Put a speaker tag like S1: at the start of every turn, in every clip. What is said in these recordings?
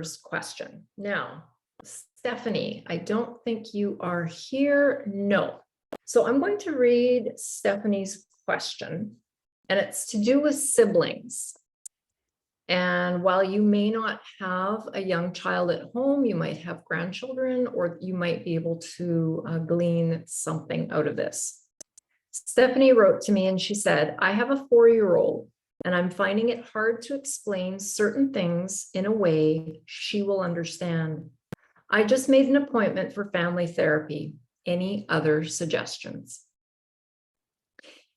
S1: first question. Now, Stephanie, I don't think you are here. No. So I'm going to read Stephanie's question, and it's to do with siblings. And while you may not have a young child at home, you might have grandchildren, or you might be able to glean something out of this. Stephanie wrote to me and she said, I have a 4-year-old and I'm finding it hard to explain certain things in a way she will understand. I just made an appointment for family therapy. Any other suggestions?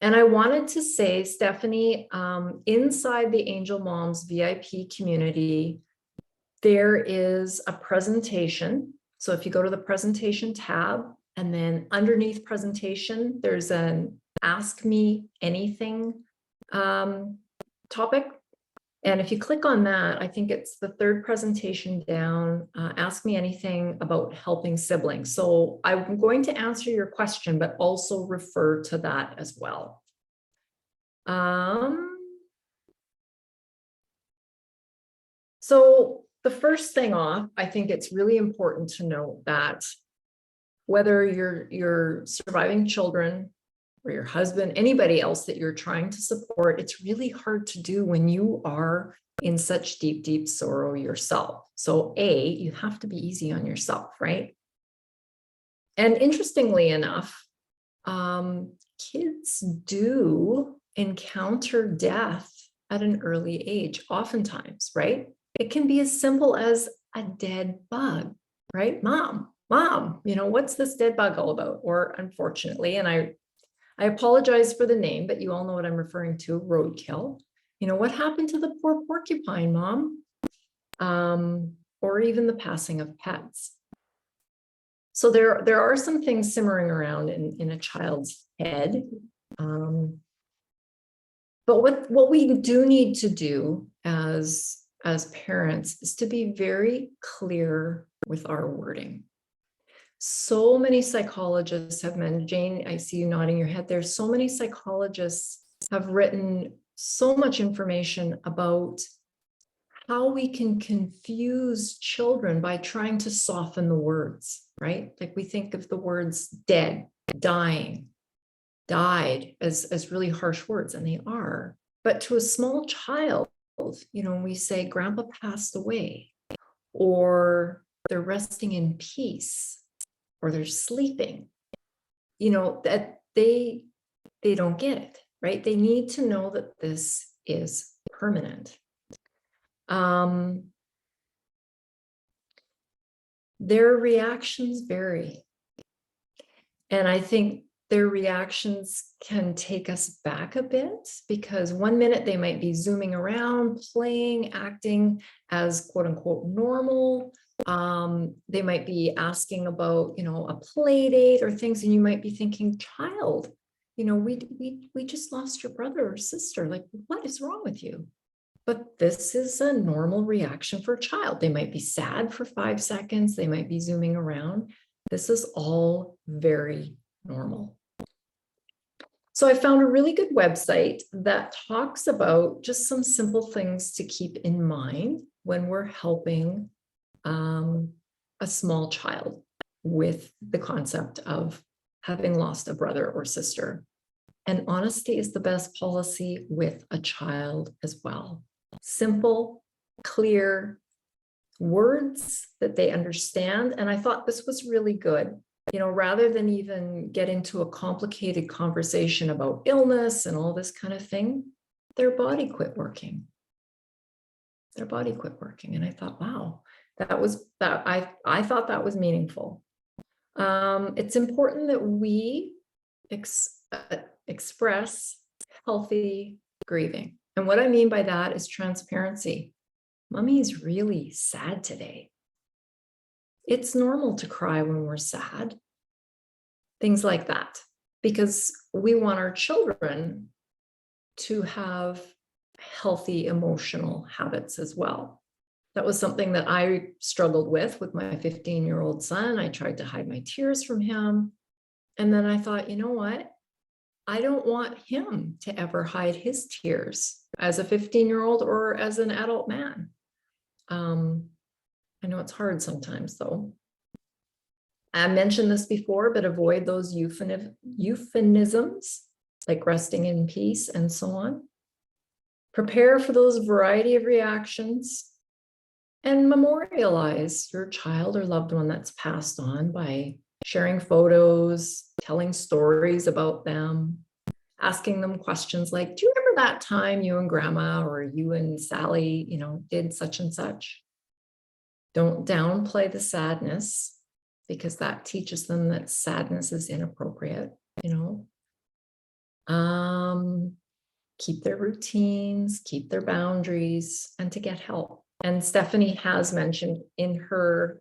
S1: And I wanted to say, Stephanie, inside the Angel Moms VIP community, there is a presentation. So if you go to the presentation tab, and then underneath presentation, there's an Ask Me Anything topic. And if you click on that, I think it's the third presentation down, Ask Me Anything about helping siblings. So I'm going to answer your question, but also refer to that as well. So the first thing off, I think it's really important to note that whether you're surviving children or your husband, anybody else that you're trying to support, it's really hard to do when you are in such deep, deep sorrow yourself. So you have to be easy on yourself, right? And interestingly enough, kids do encounter death at an early age, oftentimes, right? It can be as simple as a dead bug, right? Mom, what's this dead bug all about? Or unfortunately, and I apologize for the name, but you all know what I'm referring to, roadkill. What happened to the poor porcupine, Mom? Or even the passing of pets. So there are some things simmering around in a child's head. But what we do need to do as parents is to be very clear with our wording. So many psychologists have mentioned, Jane, I see you nodding your head. There's so many psychologists have written so much information about how we can confuse children by trying to soften the words, right? Like we think of the words dead, dying, died as really harsh words, and they are. But to a small child, we say grandpa passed away, or they're resting in peace, or they're sleeping, that they don't get it, right? They need to know that this is permanent. Their reactions vary. And I think their reactions can take us back a bit, because one minute they might be zooming around, playing, acting as quote unquote normal. They might be asking about, a play date or things, and you might be thinking, child, we just lost your brother or sister. Like, what is wrong with you? But this is a normal reaction for a child. They might be sad for 5 seconds. They might be zooming around. This is all very normal. So I found a really good website that talks about just some simple things to keep in mind when we're helping a small child with the concept of having lost a brother or sister. And honesty is the best policy with a child as well. Simple, clear words that they understand. And I thought this was really good. Rather than even get into a complicated conversation about illness and all this kind of thing, their body quit working. Their body quit working. And I thought, wow, I thought that was meaningful. It's important that we express healthy grieving. And what I mean by that is transparency. Mommy's really sad today. It's normal to cry when we're sad. Things like that, because we want our children to have healthy emotional habits as well. That was something that I struggled with my 15-year-old son. I tried to hide my tears from him. And then I thought, you know what? I don't want him to ever hide his tears as a 15-year-old or as an adult man. it's hard sometimes though. I mentioned this before, but avoid those euphemisms like resting in peace and so on. Prepare for those variety of reactions and memorialize your child or loved one that's passed on by sharing photos, telling stories about them, asking them questions like, do you remember that time you and grandma or you and Sally, did such and such? Don't downplay the sadness, because that teaches them that sadness is inappropriate, keep their routines, keep their boundaries, and to get help. And Stephanie has mentioned in her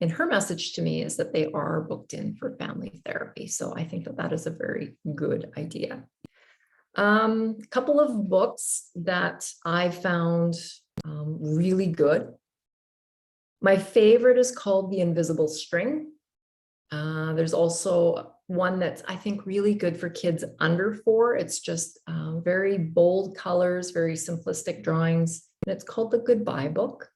S1: message to me is that they are booked in for family therapy. So I think that is a very good idea. A couple of books that I found really good. My favorite is called The Invisible String. There's also one that's, I think, really good for kids under 4. It's just very bold colors, very simplistic drawings, and it's called The Goodbye Book.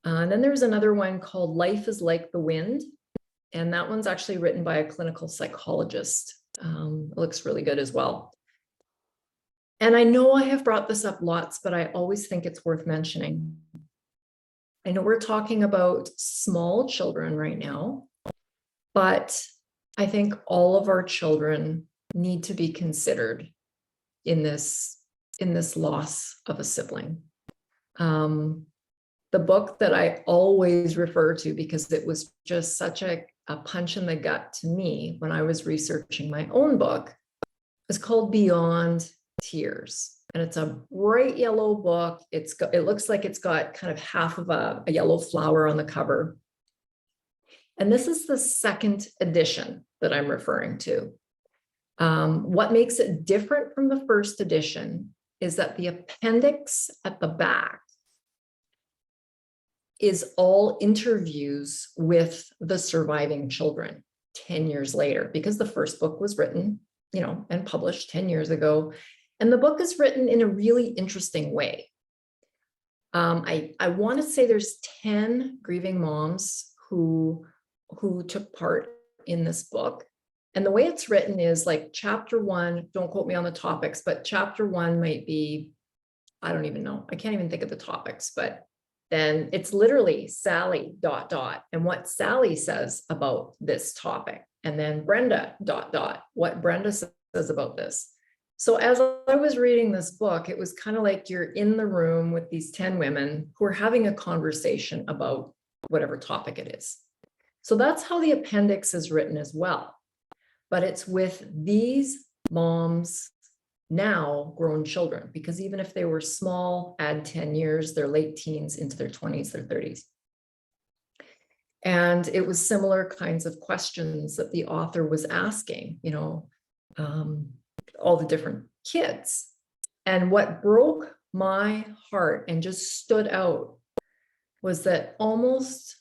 S1: And then there's another one called Life is Like the Wind, and that one's actually written by a clinical psychologist. It looks really good as well. And I know I have brought this up lots, but I always think it's worth mentioning. I know we're talking about small children right now, but I think all of our children need to be considered in this loss of a sibling. The book that I always refer to, because it was just such a punch in the gut to me when I was researching my own book, is called Beyond Tears. And it's a bright yellow book. It looks like it's got kind of half of a yellow flower on the cover. And this is the second edition that I'm referring to. What makes it different from the first edition is that the appendix at the back is all interviews with the surviving children 10 years later, because the first book was written, and published 10 years ago. And the book is written in a really interesting way. I want to say there's 10 grieving moms who took part in this book. And the way it's written is like chapter 1, don't quote me on the topics, but chapter 1 might be, I don't even know. I can't even think of the topics, but then it's literally Sally ... and what Sally says about this topic. And then Brenda ... what Brenda says about this. So as I was reading this book, it was kind of like you're in the room with these 10 women who are having a conversation about whatever topic it is. So that's how the appendix is written as well. But it's with these moms now grown children, because even if they were small, add 10 years, they're late teens into their 20s, their 30s. And it was similar kinds of questions that the author was asking, all the different kids. And what broke my heart and just stood out was that almost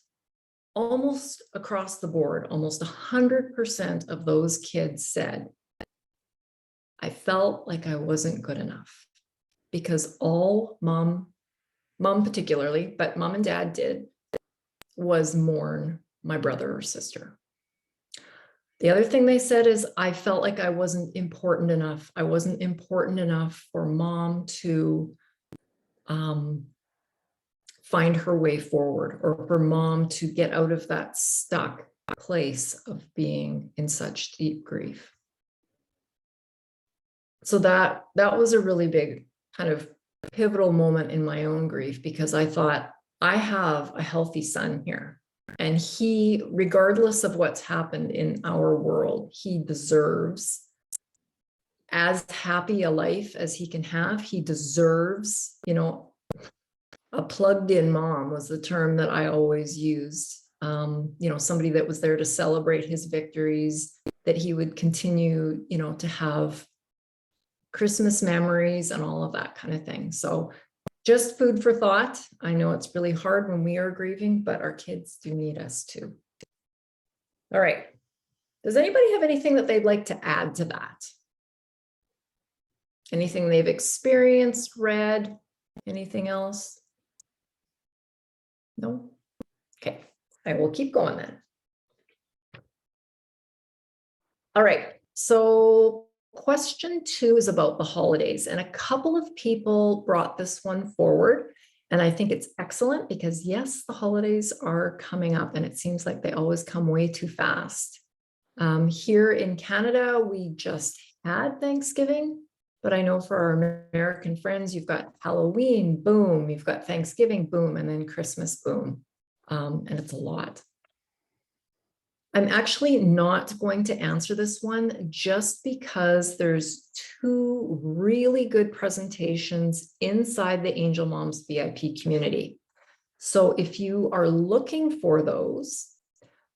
S1: across the board, almost 100% of those kids said, I felt like I wasn't good enough, because all mom particularly, but mom and dad did, was mourn my brother or sister. The other thing they said is, I felt like I wasn't important enough. I wasn't important enough for mom to find her way forward, or for mom to get out of that stuck place of being in such deep grief. So that was a really big kind of pivotal moment in my own grief, because I thought, I have a healthy son here, and he, regardless of what's happened in our world, he deserves as happy a life as he can have. He deserves, a plugged in mom was the term that I always used. Somebody that was there to celebrate his victories, that he would continue, to have Christmas memories and all of that kind of thing. So just food for thought. I know it's really hard when we are grieving, but our kids do need us too. All right. Does anybody have anything that they'd like to add to that? Anything they've experienced, read, anything else? No? Okay, I will keep going then. All right, so question 2 is about the holidays, and a couple of people brought this one forward, and I think it's excellent because yes, the holidays are coming up and it seems like they always come way too fast. Here in Canada, we just had Thanksgiving, but I know for our American friends, you've got Halloween, boom, you've got Thanksgiving, boom, and then Christmas, boom, and it's a lot. I'm actually not going to answer this one just because there's 2 really good presentations inside the Angel Moms VIP community. So if you are looking for those,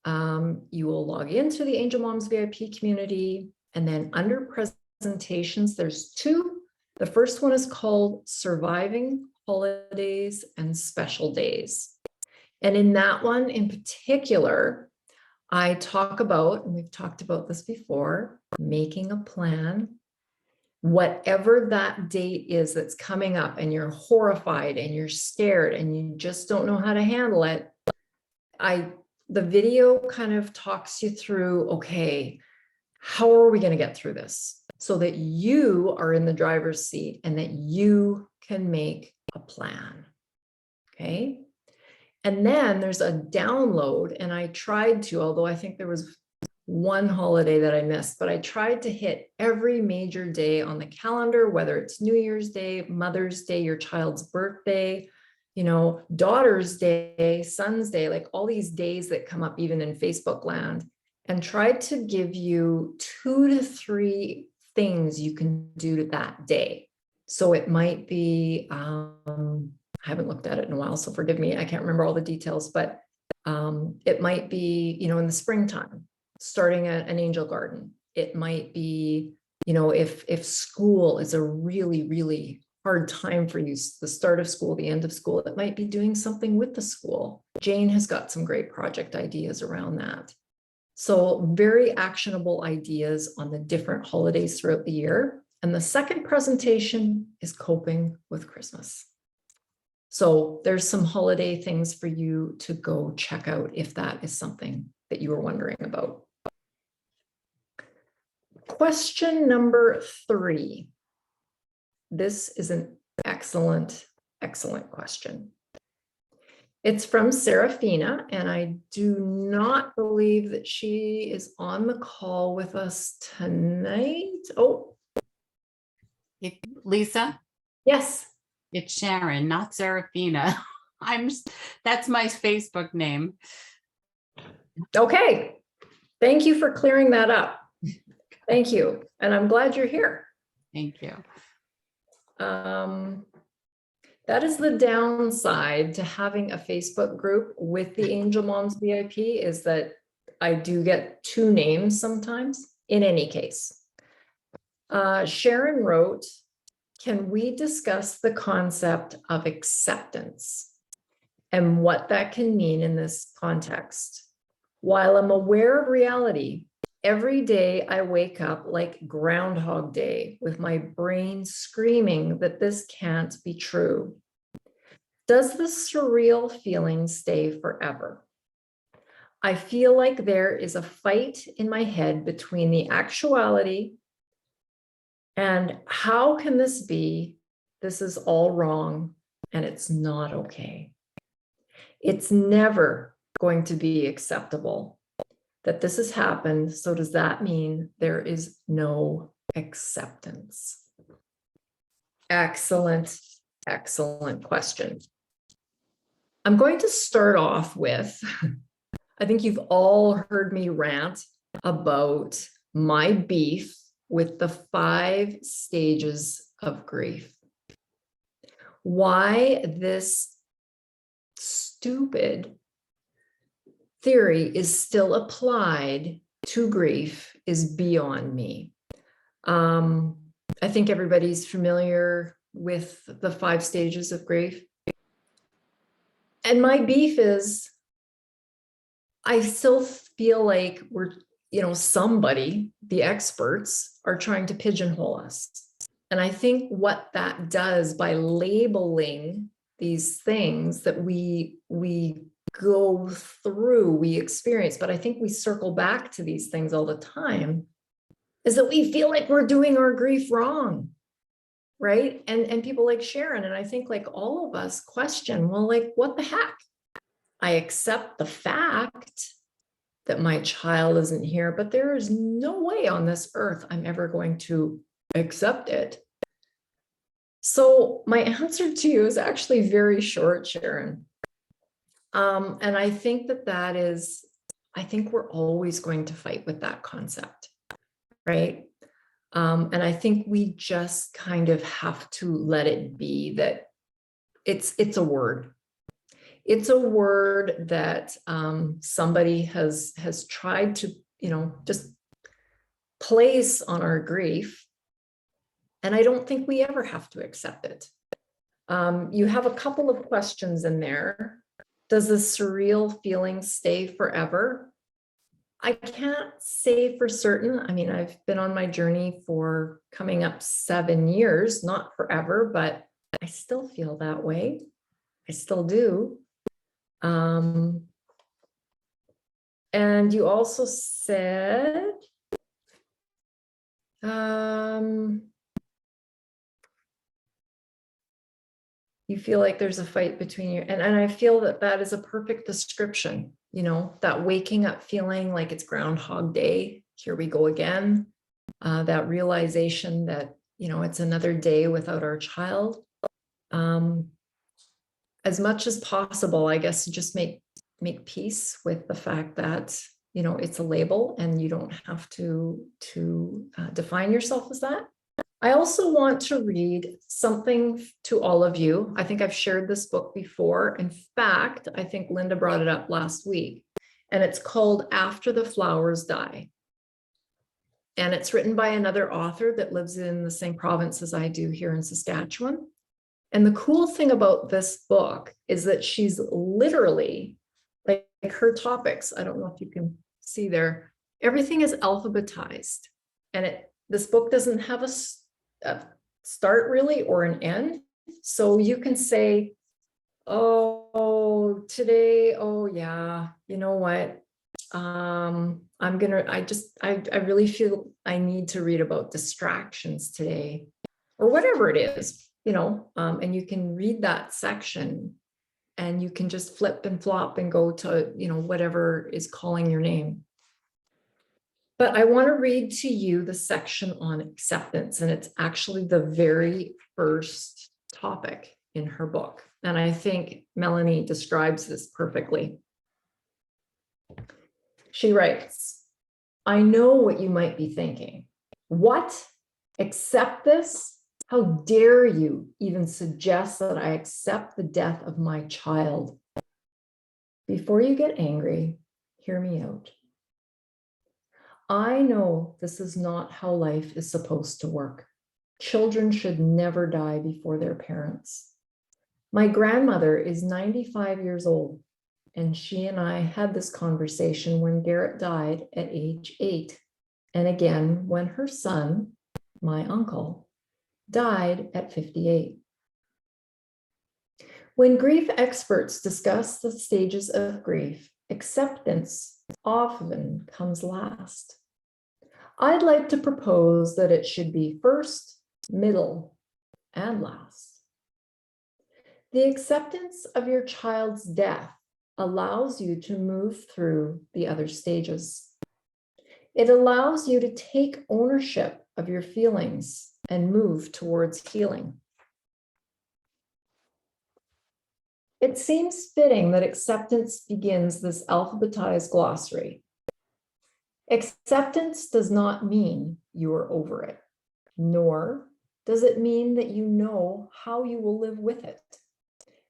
S1: you will log into the Angel Moms VIP community, and then under presentations, there's 2. The first one is called Surviving Holidays and Special Days. And in that one in particular, I talk about, and we've talked about this before, making a plan. Whatever that date is that's coming up and you're horrified and you're scared and you just don't know how to handle it, the video kind of talks you through, okay, how are we going to get through this so that you are in the driver's seat and that you can make a plan, okay? And then there's a download, and I tried to, although I think there was one holiday that I missed, but I tried to hit every major day on the calendar, whether it's New Year's Day, Mother's Day, your child's birthday, you know, Daughter's Day, Son's Day, like all these days that come up even in Facebook land, and tried to give you 2 to 3 things you can do to that day. So it might be, I haven't looked at it in a while, so forgive me, I can't remember all the details, but it might be, you know, in the springtime, starting an angel garden. It might be, you know, if school is a really, really hard time for you, the start of school, the end of school, it might be doing something with the school. Jane has got some great project ideas around that. So very actionable ideas on the different holidays throughout the year. And the second presentation is coping with Christmas. So there's some holiday things for you to go check out if that is something that you were wondering about. Question number 3. This is an excellent, excellent question. It's from Serafina, and I do not believe that she is on the call with us tonight. Oh,
S2: Lisa?
S1: yes.
S2: It's Sharon, not Serafina. That's my Facebook name.
S1: Okay. Thank you for clearing that up. Thank you. And I'm glad you're here.
S2: Thank you.
S1: That is the downside to having a Facebook group with the Angel Moms VIP, is that I do get 2 names sometimes. In any case, Sharon wrote, can we discuss the concept of acceptance and what that can mean in this context? While I'm aware of reality, every day I wake up like Groundhog Day with my brain screaming that this can't be true. Does the surreal feeling stay forever? I feel like there is a fight in my head between the actuality and how can this be? This is all wrong and it's not okay. It's never going to be acceptable that this has happened. So does that mean there is no acceptance? Excellent, excellent question. I'm going to start off with, I think you've all heard me rant about my beef with the 5 stages of grief. Why this stupid theory is still applied to grief is beyond me. I think everybody's familiar with the 5 stages of grief. And my beef is, I still feel like we're, you know, somebody, the experts, are trying to pigeonhole us. And I think what that does by labeling these things that we go through, we experience, but I think we circle back to these things all the time, is that we feel like we're doing our grief wrong, right? And people like Sharon, and I think like all of us question, well, like, what the heck? I accept the fact that my child isn't here, but there is no way on this earth I'm ever going to accept it. So my answer to you is actually very short, Sharon. And I think that is, I think we're always going to fight with that concept, right? And I think we just kind of have to let it be that it's a word. It's a word that somebody has tried to, just place on our grief. And I don't think we ever have to accept it. You have a couple of questions in there. Does the surreal feeling stay forever? I can't say for certain. I mean, I've been on my journey for coming up 7 years, not forever, but I still feel that way. I still do. And you also said, you feel like there's a fight between you. And I feel that is a perfect description, that waking up feeling like it's Groundhog Day. Here we go again. That realization that, it's another day without our child. As much as possible, I guess, just make peace with the fact that, it's a label and you don't have to define yourself as that. I also want to read something to all of you. I think I've shared this book before. In fact, I think Linda brought it up last week, and it's called After the Flowers Die. And it's written by another author that lives in the same province as I do here in Saskatchewan. And the cool thing about this book is that she's literally, like her topics, I don't know if you can see there, everything is alphabetized. And this book doesn't have a start really or an end. So you can say, oh, today, oh yeah, you know what? I really feel I need to read about distractions today, or whatever it is, and you can read that section and you can just flip and flop and go to, whatever is calling your name. But I want to read to you the section on acceptance, and it's actually the very first topic in her book. And I think Melanie describes this perfectly. She writes, I know what you might be thinking. What? Accept this? How dare you even suggest that I accept the death of my child? Before you get angry, hear me out. I know this is not how life is supposed to work. Children should never die before their parents. My grandmother is 95 years old, and she and I had this conversation when Garrett died at age 8, and again when her son, my uncle, died at 58. When grief experts discuss the stages of grief, acceptance often comes last. I'd like to propose that it should be first, middle, and last. The acceptance of your child's death allows you to move through the other stages. It allows you to take ownership of your feelings and move towards healing. It seems fitting that acceptance begins this alphabetized glossary. Acceptance does not mean you are over it, nor does it mean that you know how you will live with it.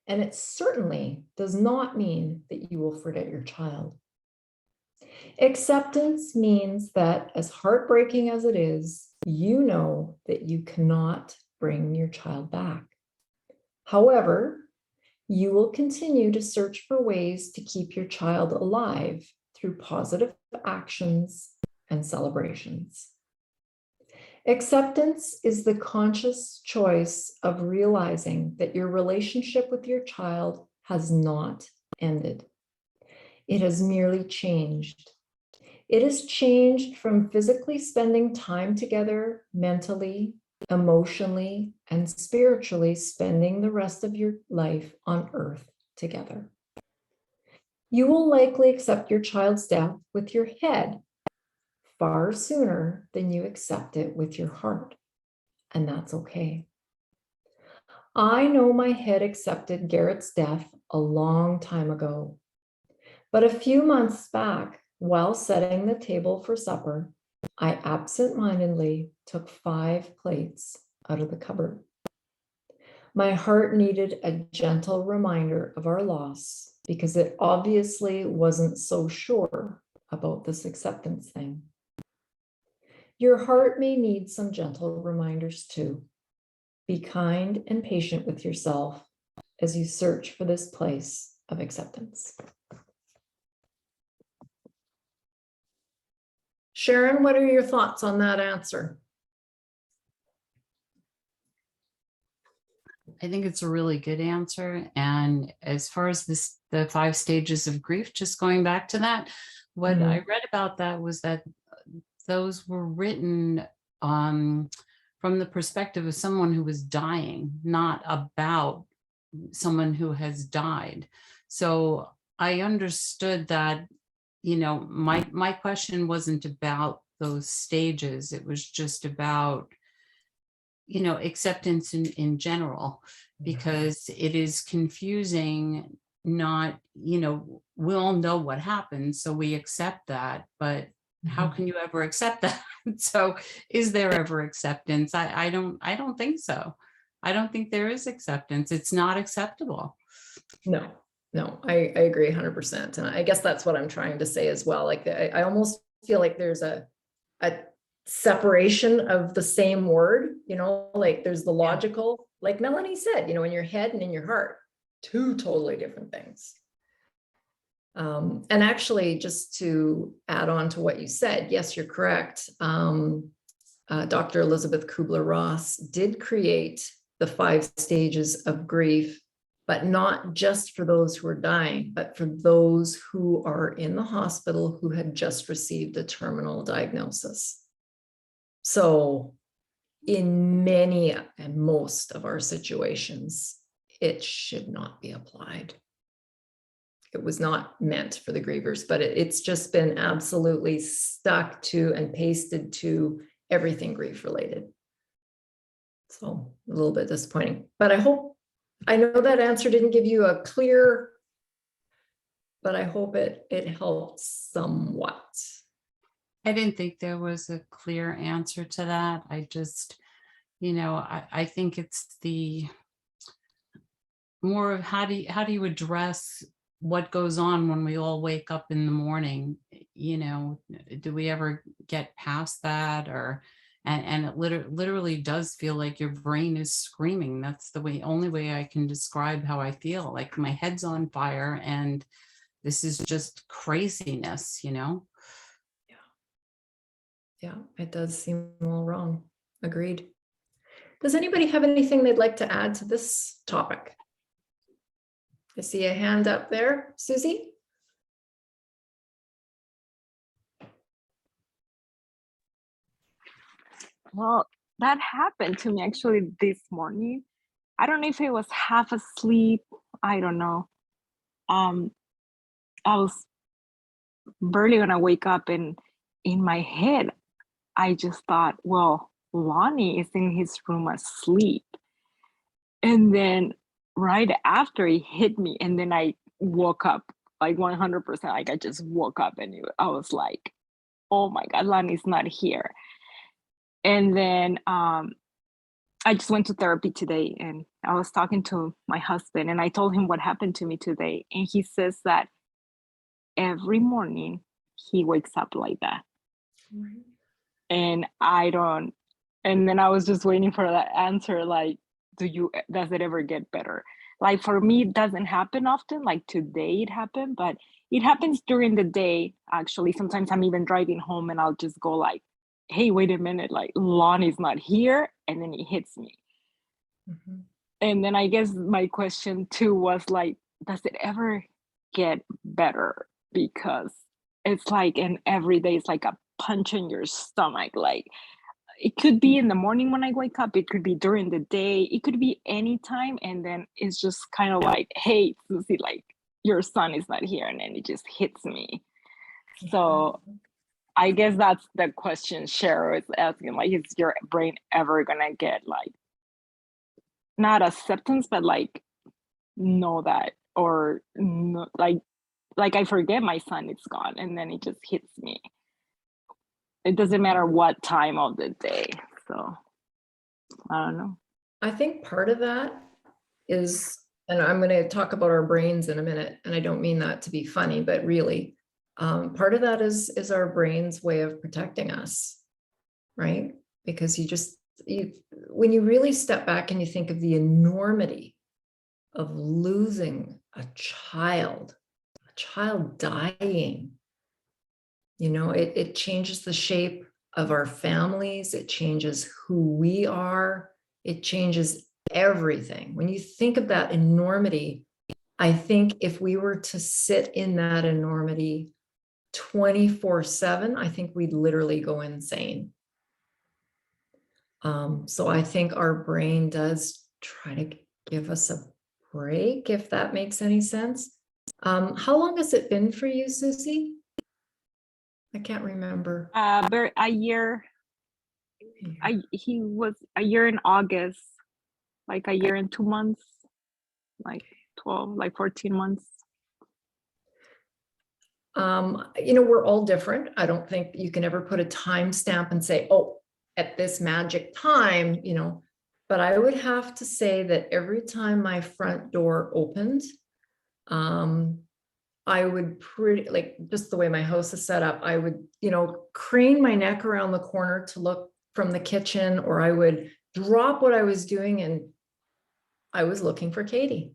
S1: And it certainly does not mean that you will forget your child. Acceptance means that, as heartbreaking as it is, you know that you cannot bring your child back. However, you will continue to search for ways to keep your child alive through positive actions and celebrations. Acceptance is the conscious choice of realizing that your relationship with your child has not ended. It has merely changed. It has changed from physically spending time together, mentally, emotionally, and spiritually spending the rest of your life on earth together. You will likely accept your child's death with your head far sooner than you accept it with your heart, and that's okay. I know my head accepted Garrett's death a long time ago, but a few months back, while setting the table for supper, I absentmindedly took 5 plates out of the cupboard. My heart needed a gentle reminder of our loss because it obviously wasn't so sure about this acceptance thing. Your heart may need some gentle reminders too. Be kind and patient with yourself as you search for this place of acceptance. Sharon, what are your thoughts on that answer?
S2: I think it's a really good answer. And as far as the 5 stages of grief, just going back to that, what I read about that was that those were written from the perspective of someone who was dying, not about someone who has died. So I understood that, my question wasn't about those stages. It was just about, acceptance in general, because it is confusing. Not, we all know what happened, so we accept that, but how can you ever accept that? So is there ever acceptance? I don't think so. I don't think there is acceptance. It's not acceptable.
S1: No, I agree 100%. And I guess that's what I'm trying to say as well. Like I almost feel like there's a separation of the same word, like there's the logical, like Melanie said, in your head and in your heart, 2 totally different things. And actually, just to add on to what you said, yes, you're correct. Dr. Elizabeth Kubler-Ross did create the 5 stages of grief, but not just for those who are dying, but for those who are in the hospital who had just received a terminal diagnosis. So in many and most of our situations, it should not be applied. It was not meant for the grievers, but it's just been absolutely stuck to and pasted to everything grief related. So a little bit disappointing, but I know that answer didn't give you a clear, but I hope it helped somewhat.
S2: I didn't think there was a clear answer to that. I just, I think it's the more of how do you address what goes on when we all wake up in the morning? Do we ever get past that? And it literally does feel like your brain is screaming. That's the only way I can describe how I feel. Like my head's on fire and this is just craziness,
S1: Yeah, it does seem all wrong. Agreed. Does anybody have anything they'd like to add to this topic? I see a hand up there. Susie?
S3: Well, that happened to me actually this morning. I don't know if I was half asleep. I don't know. I was barely gonna wake up, and in my head, I just thought, well, Lonnie is in his room asleep. And then right after it hit me, and then I woke up like 100%. Like I just woke up and I was like, oh my God, Lonnie's not here. And then I just went to therapy today, and I was talking to my husband, and I told him what happened to me today. And he says that every morning he wakes up like that. Right. And and then I was just waiting for that answer. Like, does it ever get better? Like for me, it doesn't happen often. Like today it happened, but it happens during the day. Actually, sometimes I'm even driving home and I'll just go like, hey, wait a minute, like Lonnie's not here, and then it hits me.
S1: Mhm.
S3: And then I guess my question too was like, does it ever get better? Because it's like, and every day it's like a punch in your stomach. Like it could be in the morning when I wake up, it could be during the day, it could be anytime. And then it's just kind of like, hey, Susie, like your son is not here. And then it just hits me. So I guess that's the question Cheryl is asking. Like, is your brain ever gonna get like not acceptance, but like know that, or no, like I forget my son is gone, and then it just hits me. It doesn't matter what time of the day. So I don't know.
S1: I think part of that is, and I'm going to talk about our brains in a minute, and I don't mean that to be funny, but really, part of that is our brain's way of protecting us, right? Because when you really step back and you think of the enormity of losing a child dying, it changes the shape of our families, it changes who we are, it changes everything. When you think of that enormity, I think if we were to sit in that enormity 24/7, I think we'd literally go insane. So I think our brain does try to give us a break, if that makes any sense. How long has it been for you, Susie? I can't remember.
S3: A year. He was a year in August, like a year and 2 months, like 12, like 14 months.
S1: We're all different. I don't think you can ever put a time stamp and say, oh, at this magic time, but I would have to say that every time my front door opened, I would like just the way my house is set up, I would, crane my neck around the corner to look from the kitchen, or I would drop what I was doing and I was looking for Katie.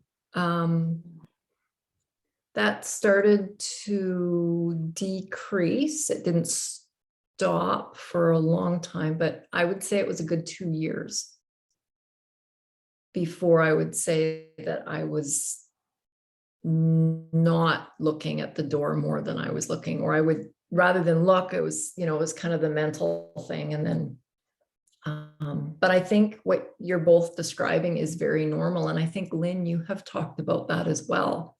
S1: That started to decrease. It didn't stop for a long time, but I would say it was a good 2 years before I would say that I was not looking at the door more than I was looking, or I would, rather than look, it was kind of the mental thing. And then, but I think what you're both describing is very normal. And I think, Lynn, you have talked about that as well.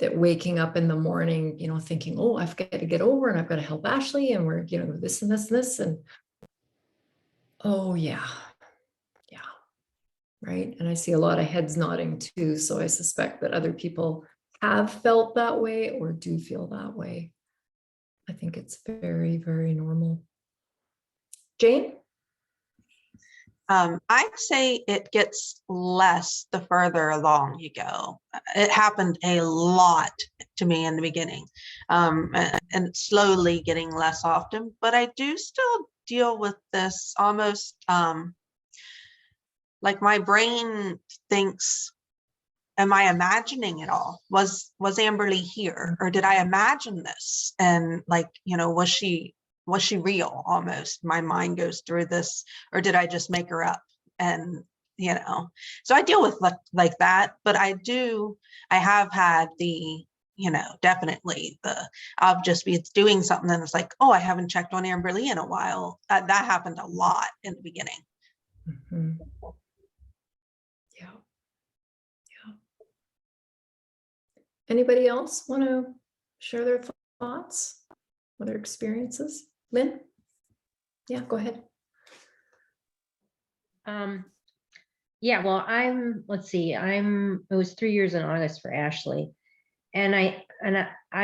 S1: That waking up in the morning, thinking, oh, I've got to get over and I've got to help Ashley and we're, this and this and this. And oh yeah. Right. And I see a lot of heads nodding too. So I suspect that other people have felt that way or do feel that way. I think it's very, very normal. Jane?
S4: I'd say it gets less the further along you go. It happened a lot to me in the beginning, and slowly getting less often, but I do still deal with this almost like my brain thinks, am I imagining it all? Was Amberly here, or did I imagine this? And like, was she real? Almost my mind goes through this, or did I just make her up? And so I deal with like that, but I have had the definitely I'll just be doing something and it's like, oh, I haven't checked on Amberly in a while. That happened a lot in the beginning.
S1: Mm-hmm. Yeah. Anybody else want to share their thoughts or their experiences? Lynn? Yeah, go ahead.
S5: Yeah, well, let's see, it was 3 years in August for Ashley. And I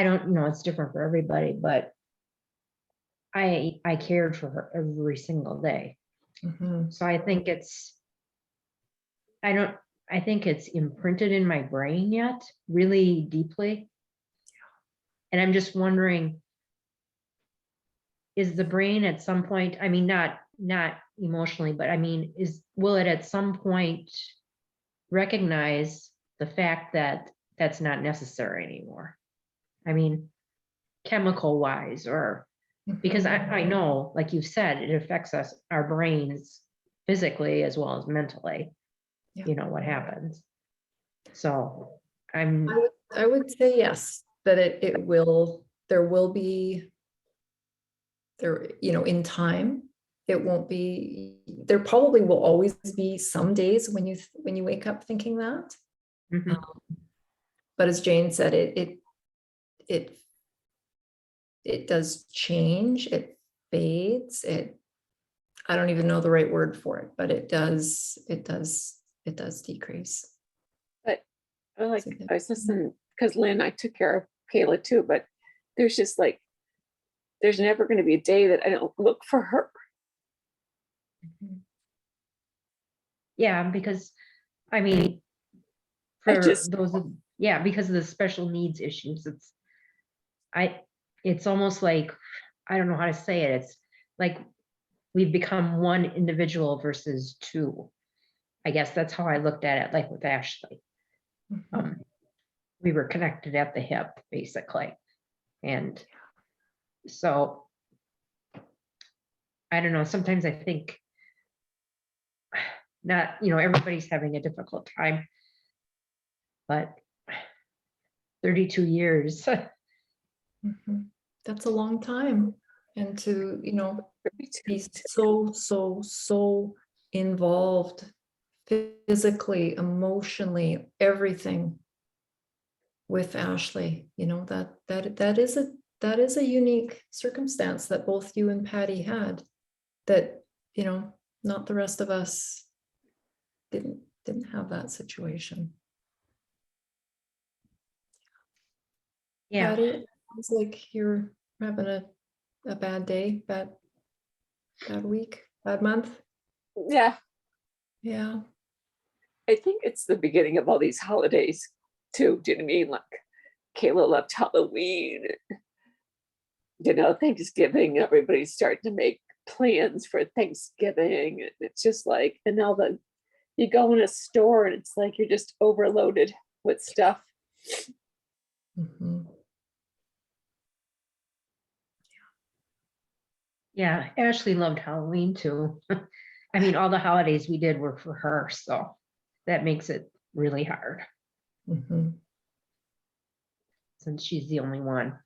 S5: don't know, it's different for everybody, but I cared for her every single day.
S1: Mm-hmm.
S5: So I think it's imprinted in my brain yet, really deeply. And I'm just wondering, is the brain at some point, I mean, not emotionally, but I mean, will it at some point recognize the fact that that's not necessary anymore? I mean, chemical wise, or Because I know, like you've said, it affects us, our brains physically as well as mentally,
S1: Yeah.
S5: you know, what happens. So I'm,
S1: I would say yes, that it will, there will be, there, you know, in time, it won't be, there probably will always be some days when you wake up thinking that.
S5: mhm.
S1: But as Jane said, it does change, it fades, I don't even know the right word for it, but it does decrease.
S6: But I was listening because Lynn, I took care of Kayla too, but there's just like, there's never going to be a day that I don't look for her.
S5: Yeah, because, I mean, for
S6: just-
S5: those, yeah, because of the special needs issues, it's almost like, I don't know how to say it. It's like we've become one individual versus two. I guess that's how I looked at it, like with Ashley. We were connected at the hip, basically. And so, I don't know, sometimes I think not, you know, everybody's having a difficult time, but 32 years.
S1: Mhm. That's a long time. And to, you know, be so involved physically, emotionally, everything with Ashley, you know, that is a unique circumstance that both you and Patty had, that, you know, not the rest of us didn't have that situation.
S5: Yeah,
S1: Patty, it sounds like you're having a bad day, bad week, bad month.
S6: Yeah,
S1: Yeah.
S6: I think it's the beginning of all these holidays too. Do you know what I mean? Like Kayla left Halloween, you know, Thanksgiving, everybody's starting to make plans for Thanksgiving. And it's just like, and now you go in a store and it's like you're just overloaded with stuff.
S1: Mhm.
S5: yeah, Ashley loved Halloween too. I mean, all the holidays we did were for her, so that makes it really hard
S1: Mhm.
S5: since she's the only one.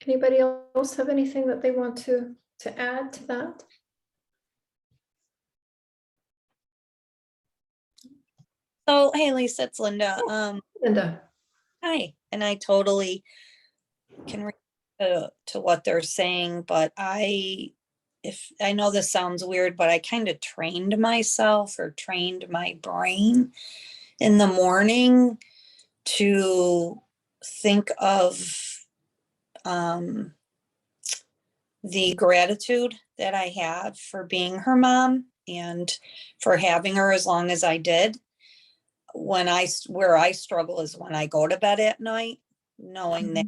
S1: Anybody else have anything that they want to add to that?
S7: So, hey, Lisa, it's Linda.
S1: Linda.
S7: Hi, and I totally can relate to what they're saying, but if I know this sounds weird, but I kind of trained myself or trained my brain in the morning to think of the gratitude that I have for being her mom and for having her as long as I did. Where I struggle is when I go to bed at night, knowing that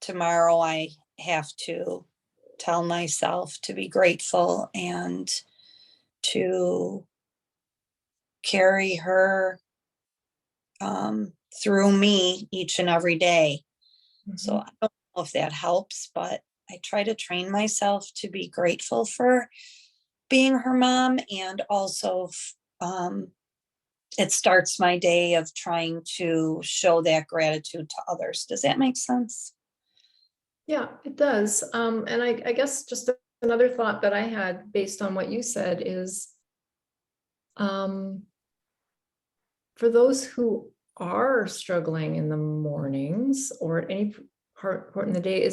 S7: tomorrow I have to tell myself to be grateful and to carry her through me each and every day. So I don't know if that helps, but I try to train myself to be grateful for being her mom, and also it starts my day of trying to show that gratitude to others. Does that make sense?
S1: Yeah, it does. And I guess just another thought that I had based on what you said is, for those who are struggling in the mornings or at any part in the day,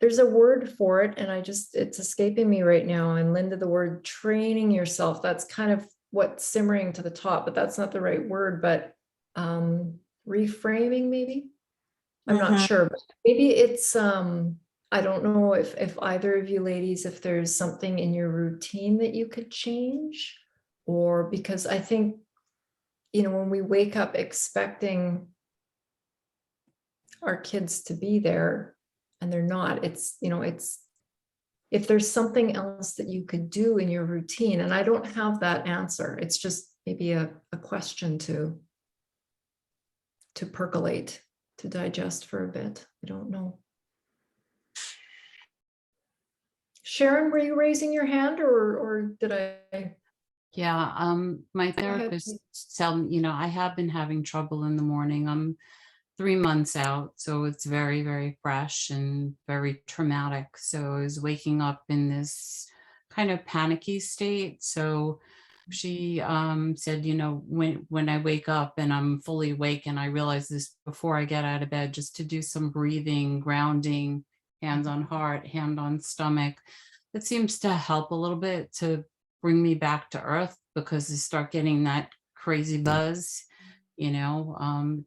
S1: there's a word for it, and it's escaping me right now. And Linda, the word training yourself, that's kind of what's simmering to the top, but that's not the right word, but reframing maybe. I'm not sure, but maybe it's I don't know if either of you ladies, if there's something in your routine that you could change, or because I think, you know, when we wake up expecting our kids to be there and they're not, it's, you know, it's, if there's something else that you could do in your routine, and I don't have that answer, it's just maybe a question to to percolate, to digest for a bit. I don't know. Sharon, were you raising your hand or did I?
S2: Yeah, my
S1: ahead,
S2: therapist
S1: please.
S2: tell me, I have been having trouble in the morning. I'm 3 months out, so it's very, very fresh and very traumatic. So I was waking up in this kind of panicky state. So she said, when I wake up and I'm fully awake, and I realize this before I get out of bed, just to do some breathing, grounding, hands on heart, hand on stomach. That seems to help a little bit to bring me back to earth, because I start getting that crazy buzz,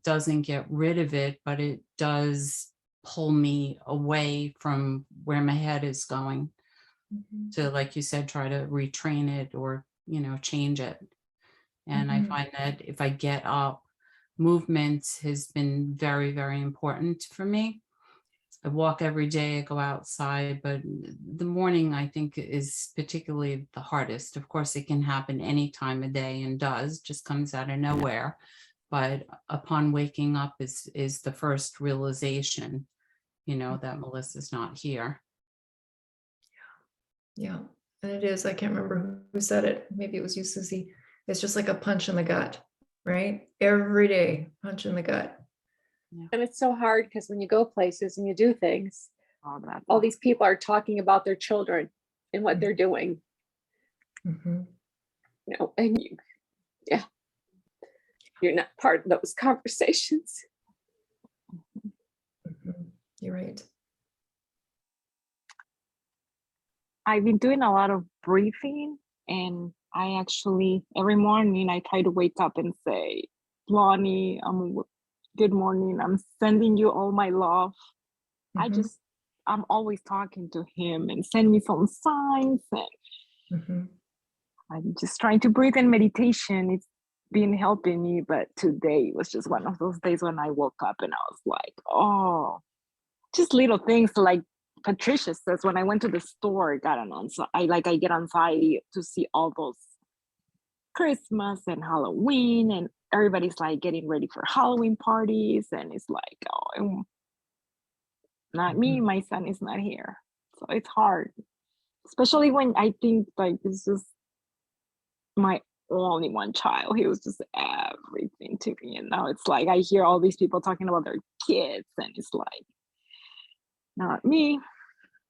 S2: doesn't get rid of it, but it does pull me away from where my head is going to, like you said, try to retrain it or, change it. And I find that if I get up, movement has been very, very important for me. I walk every day, I go outside, but the morning I think is particularly the hardest. Of course, it can happen any time of day, and does, just comes out of nowhere. But upon waking up is the first realization, that Melissa's not here.
S1: Yeah, and it is. I can't remember who said it. Maybe it was you, Susie. It's just like a punch in the gut, right? Every day, punch in the gut.
S6: And it's so hard because when you go places and you do things,
S3: All that.
S6: all these people are talking about their children and what they're doing,
S1: Mhm.
S6: and you're not part of those conversations.
S1: Mhm. You're right.
S3: I've been doing a lot of breathing, and I actually every morning I try to wake up and say, Lonnie, good morning. I'm sending you all my love.
S1: Mhm.
S3: I'm always talking to him and send me some signs, and
S1: Mhm.
S3: I'm just trying to breathe in meditation. It's been helping me, but today was just one of those days when I woke up and I was like, oh, just little things like Patricia says, when I went to the store, I get anxiety to see all those Christmas and Halloween, and everybody's like getting ready for Halloween parties, and it's like, oh, not me, my son is not here. So it's hard, especially when I think like this is my only one child. He was just everything to me, and now it's like I hear all these people talking about their kids, and it's like, not me.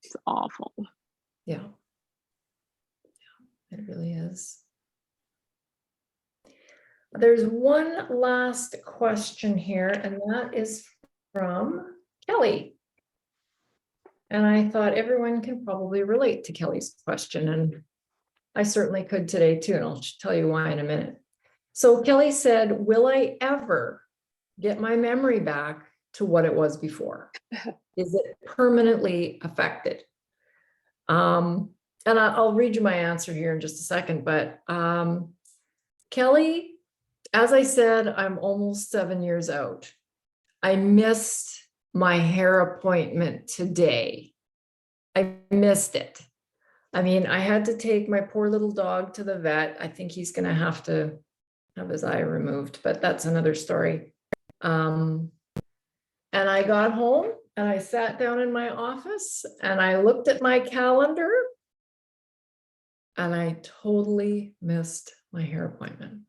S3: It's awful.
S1: Yeah. It really is. There's one last question here, and that is from Kelly. And I thought everyone can probably relate to Kelly's question, and I certainly could today too, and I'll tell you why in a minute. So Kelly said, will I ever get my memory back to what it was before? Is it permanently affected? And I'll read you my answer here in just a second, but Kelly, as I said, I'm almost 7 years out. I missed my hair appointment today. I missed it. I mean, I had to take my poor little dog to the vet. I think he's going to have his eye removed, but that's another story. And I got home and I sat down in my office and I looked at my calendar and I totally missed my hair appointment.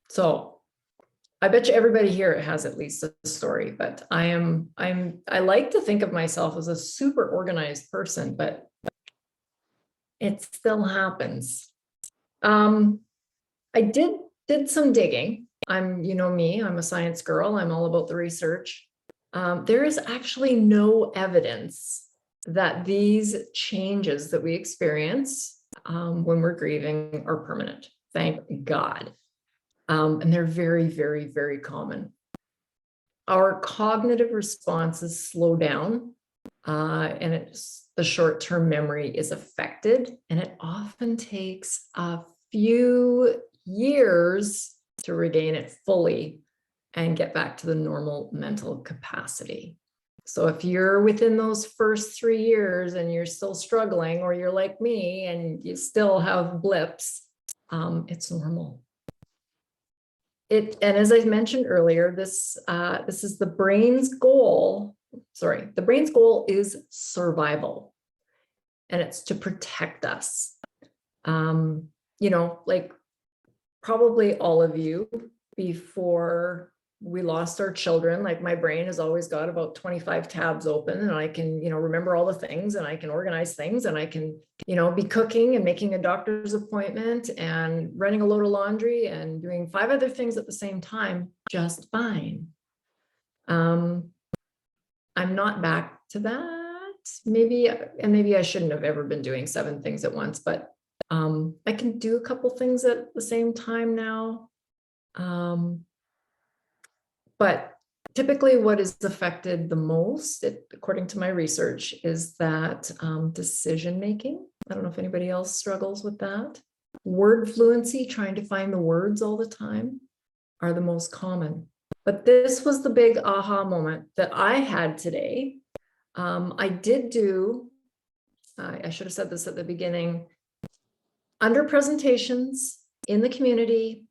S1: So I bet you everybody here has at least a story, but I like to think of myself as a super organized person, but it still happens. I did some digging. I'm a science girl. I'm all about the research. There is actually no evidence that these changes that we experience when we're grieving are permanent. Thank God. And they're very, very, very common. Our cognitive responses slow down, and the short-term memory is affected, and it often takes a few years to regain it fully and get back to the normal mental capacity. So if you're within those first 3 years and you're still struggling, or you're like me and you still have blips, it's normal. And as I mentioned earlier, this is the brain's goal. Sorry, the brain's goal is survival, and it's to protect us. You know, like probably all of you, before we lost our children, like my brain has always got about 25 tabs open, and I can, you know, remember all the things, and I can organize things, and I can, you know, be cooking and making a doctor's appointment and running a load of laundry and doing 5 other things at the same time just fine. I'm not back to that. Maybe I shouldn't have ever been doing 7 things at once, but I can do a couple things at the same time now. But typically what is affected the most, according to my research, is that decision-making. I don't know if anybody else struggles with that. Word fluency, trying to find the words all the time, are the most common. But this was the big aha moment that I had today. I did do, I should have said this at the beginning, under presentations in the community,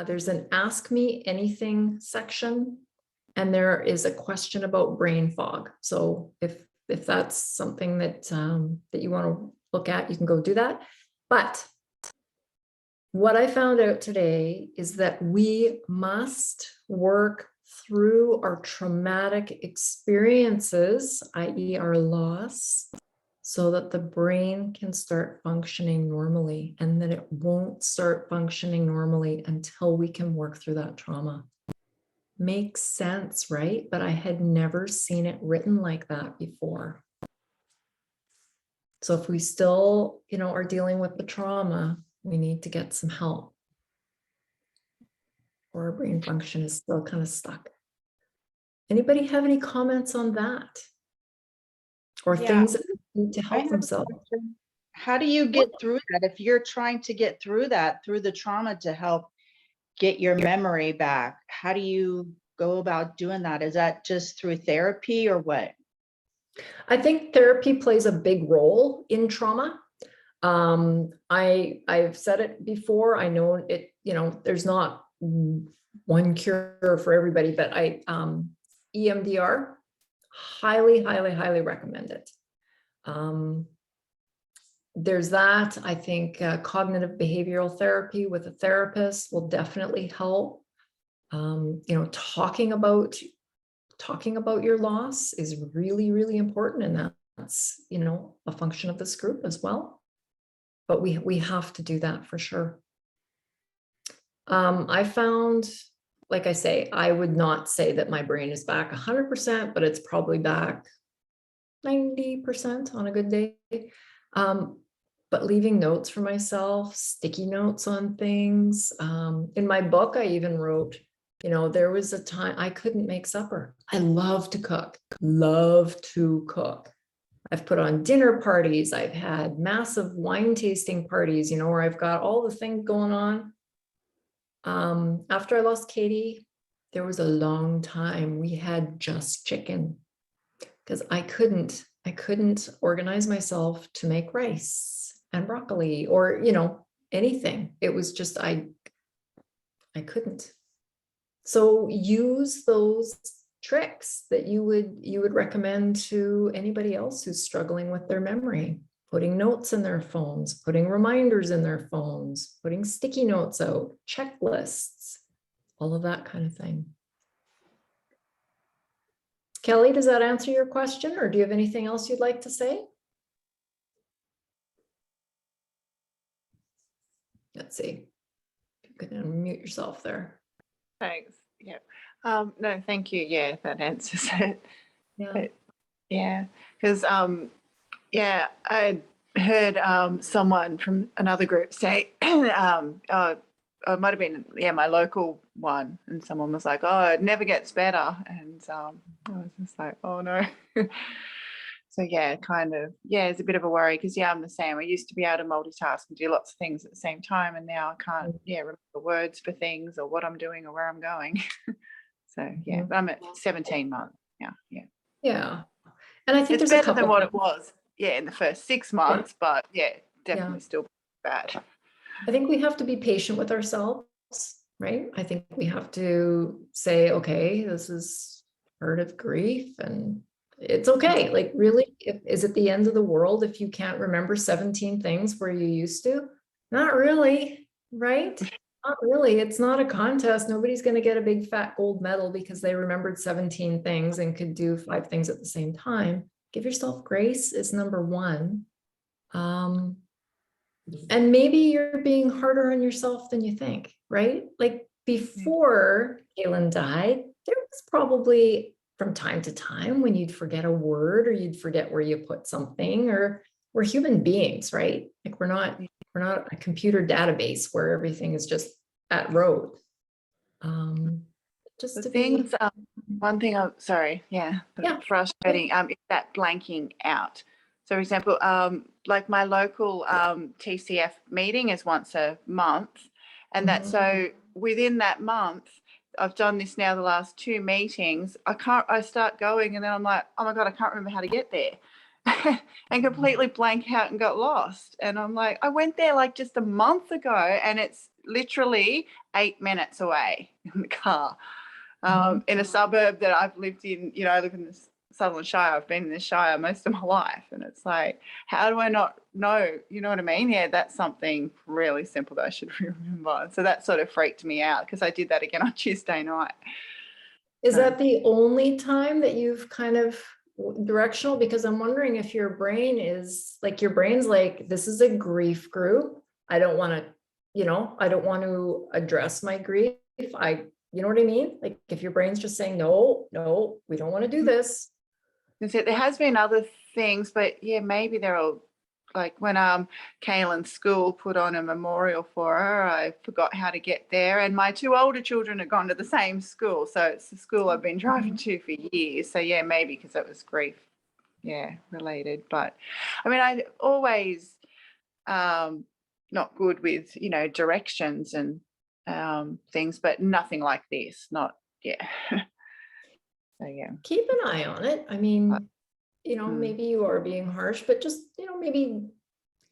S1: there's an Ask Me Anything section, and there is a question about brain fog. So if that's something that that you want to look at, you can go do that. But what I found out today is that we must work through our traumatic experiences, i.e. our loss, so that the brain can start functioning normally, and that it won't start functioning normally until we can work through that trauma. Makes sense, right? But I had never seen it written like that before. So if we still, you know, are dealing with the trauma, we need to get some help, or our brain function is still kind of stuck. Anybody have any comments on that? Or
S8: Yeah,
S1: things that need to
S8: I
S1: help
S8: have a
S1: themselves?
S8: question. How do you get through that? If you're trying to get through that, through the trauma to help get your memory back, how do you go about doing that? Is that just through therapy or what?
S1: I think therapy plays a big role in trauma. I've said it before. I know it, you know, there's not one cure for everybody, but EMDR, highly, highly, highly recommend it. There's that. I think cognitive behavioral therapy with a therapist will definitely help. You know, talking about your loss is really, really important, and that's, you know, a function of this group as well. But we have to do that for sure. I found, like I say, I would not say that my brain is back 100%, but it's probably back 90% on a good day. But leaving notes for myself, sticky notes on things. In my book, I even wrote, you know, there was a time I couldn't make supper. I love to cook, love to cook. I've put on dinner parties. I've had massive wine tasting parties, you know, where I've got all the things going on. After I lost Katie, there was a long time we had just chicken, because I couldn't organize myself to make rice and broccoli or, you know, anything. It was just, I couldn't. So use those tricks that you would recommend to anybody else who's struggling with their memory. Putting notes in their phones, putting reminders in their phones, putting sticky notes out, checklists, all of that kind of thing. Kelly, does that answer your question, or do you have anything else you'd like to say? Let's see. You can unmute yourself there.
S9: Thanks. Yeah. No, thank you. Yeah, that answers it.
S1: Yeah.
S9: But, yeah, because yeah, I heard someone from another group say, it might have been my local one, and someone was like, "Oh, it never gets better," and I was just like, "Oh no." So yeah, kind of, yeah, it's a bit of a worry because I'm the same. I used to be able to multitask and do lots of things at the same time, and now I can't, remember words for things or what I'm doing or where I'm going. So yeah, I'm at 17 months now. Yeah.
S1: Yeah. And I think
S9: it's
S1: there's a
S9: better
S1: couple
S9: than what it was, in the first 6 months, but definitely
S1: Yeah.
S9: still bad.
S1: I think we have to be patient with ourselves. right? I think we have to say, okay, this is part of grief and it's okay. Like really, is it the end of the world if you can't remember 17 things where you used to? Not really, right? Not really. It's not a contest. Nobody's going to get a big fat gold medal because they remembered 17 things and could do 5 things at the same time. Give yourself grace is number one. And maybe you're being harder on yourself than you think, right? Like before Kaylin died, there was probably from time to time when you'd forget a word or you'd forget where you put something, or we're human beings, right? Like we're not a computer database where everything is just at rote. Just
S9: The
S1: to
S9: things,
S1: be,
S9: one thing I'm sorry,
S1: Yeah.
S9: frustrating, is that blanking out. So for example, like my local TCF meeting is once a month, and that so within that month, I've done this now the last 2 meetings. I start going and then I'm like, oh my God, I can't remember how to get there. And completely blank out and got lost. And I'm like, I went there like just a month ago and it's literally 8 minutes away in the car. In a suburb that I've lived in, you know, I live in the Sutherland Shire. I've been in this Shire most of my life. And it's like, how do I not know? You know what I mean? Yeah, that's something really simple that I should remember. So that sort of freaked me out because I did that again on Tuesday night.
S1: is that the only time that you've kind of directional? Because I'm wondering if your brain is like, your brain's like, this is a grief group. I don't want to, you know, I don't want to address my grief. You know what I mean? Like if your brain's just saying, no, we don't want to do this.
S9: There has been other things, but yeah, maybe they're all like when Kaylin's school put on a memorial for her, I forgot how to get there. And my 2 older children had gone to the same school. So it's the school I've been driving to for years. So yeah, maybe because it was grief, related. But I mean, I always not good with, you know, directions and things, but nothing like this. So yeah.
S1: Keep an eye on it. I mean, you know, maybe you are being harsh, but just, you know, maybe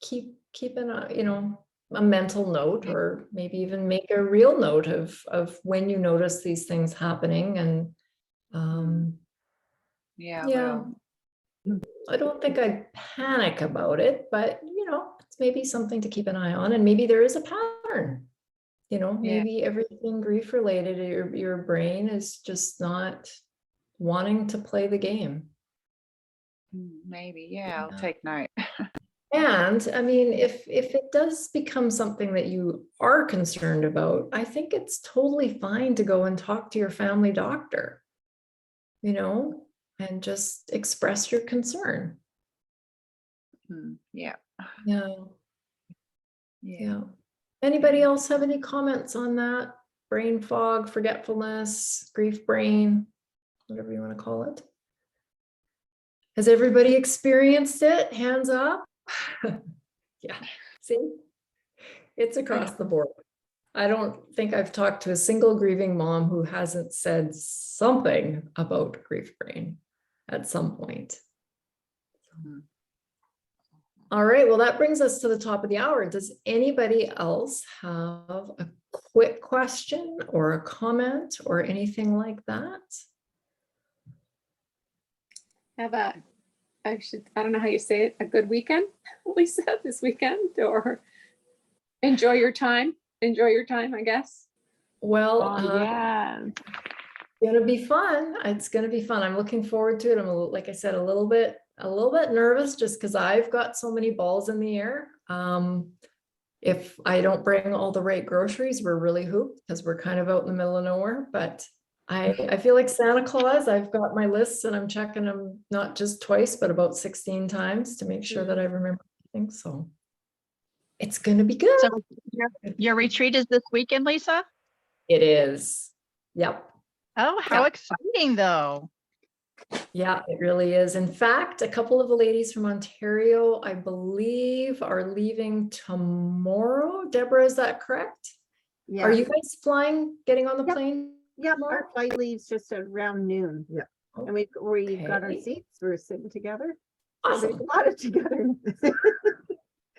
S1: keep an eye, you know, a mental note, or maybe even make a real note of when you notice these things happening. And
S9: Well,
S1: I don't think I'd panic about it, but you know, it's maybe something to keep an eye on. And maybe there is a pattern, you know, maybe everything grief related, your brain is just not wanting to play the game.
S9: maybe, I'll take note.
S1: And I mean, if it does become something that you are concerned about, I think it's totally fine to go and talk to your family doctor, you know, and just express your concern.
S9: Yeah.
S1: Anybody else have any comments on that? Brain fog, forgetfulness, grief brain, whatever you want to call it. Has everybody experienced it? Hands up. Yeah, see, it's across the board. I don't think I've talked to a single grieving mom who hasn't said something about grief brain at some point. All right, well, that brings us to the top of the hour. Does anybody else have a quick question or a comment or anything like that?
S6: I don't know how you say it, a good weekend, Lisa, this weekend, or enjoy your time, I guess.
S1: Well,
S3: Yes.
S1: gonna be fun. It's gonna be fun. I'm looking forward to it. I'm like I said, a little bit nervous just because I've got so many balls in the air. If I don't bring all the right groceries, we're really hooped because we're kind of out in the middle of nowhere. But I feel like Santa Claus. I've got my lists and I'm checking them not just twice, but about 16 times to make sure that I remember everything. So it's gonna be good.
S10: So your retreat is this weekend, Lisa?
S1: It is. Yep.
S10: Oh, how exciting though.
S1: Yeah, it really is. In fact, a couple of the ladies from Ontario, I believe, are leaving tomorrow. Deborah, is that correct?
S11: Yeah.
S1: Are you guys flying, getting on the plane?
S11: Yep,
S1: tomorrow?
S11: our flight leaves just around noon. Yeah. And we've got our
S1: Okay.
S11: seats, we're sitting together. So there's
S1: Awesome.
S11: a lot of together.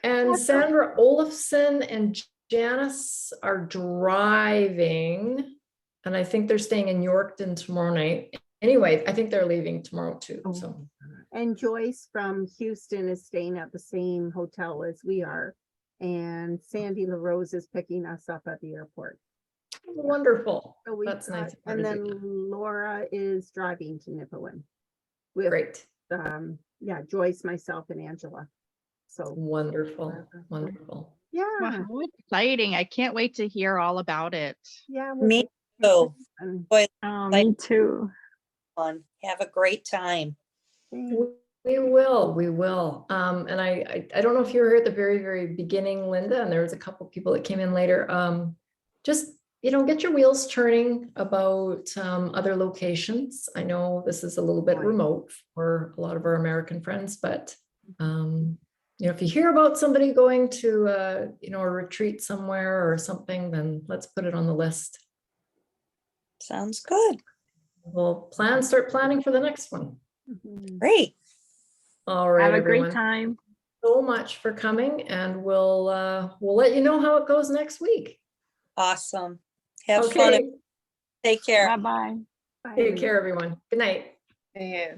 S1: And Sandra Olafson and Janice are driving, and I think they're staying in Yorkton tomorrow night. Anyway, I think they're leaving tomorrow too, so.
S11: And Joyce from Houston is staying at the same hotel as we are. And Sandy LaRose is picking us up at the airport.
S1: Wonderful.
S11: So we
S1: That's nice. of her
S11: And
S1: to
S11: then
S1: do that.
S11: Laura is driving to Nipawin. With,
S1: Great,
S11: yeah, Joyce, myself and Angela. So,
S1: wonderful, wonderful.
S11: yeah,
S10: Wow, how exciting. I can't wait to hear all about it.
S11: yeah.
S7: Me too.
S11: And
S3: Me too.
S7: Fun. Have a great time.
S1: We will. And I don't know if you were here at the very, very beginning, Linda, and there was a couple people that came in later. Just, get your wheels turning about other locations. I know this is a little bit
S11: Right.
S1: remote for a lot of our American friends, but if you hear about somebody going to a retreat somewhere or something, then let's put it on the list.
S7: Sounds good.
S1: We'll start planning for the next one.
S7: Great.
S1: All right,
S3: Have a
S1: everyone.
S3: great time.
S1: So much for coming, and we'll let you know how it goes next week.
S7: Awesome. Have fun.
S1: Okay,
S7: Take care.
S3: Bye-bye.
S1: take care, everyone. Good night.
S9: Yeah.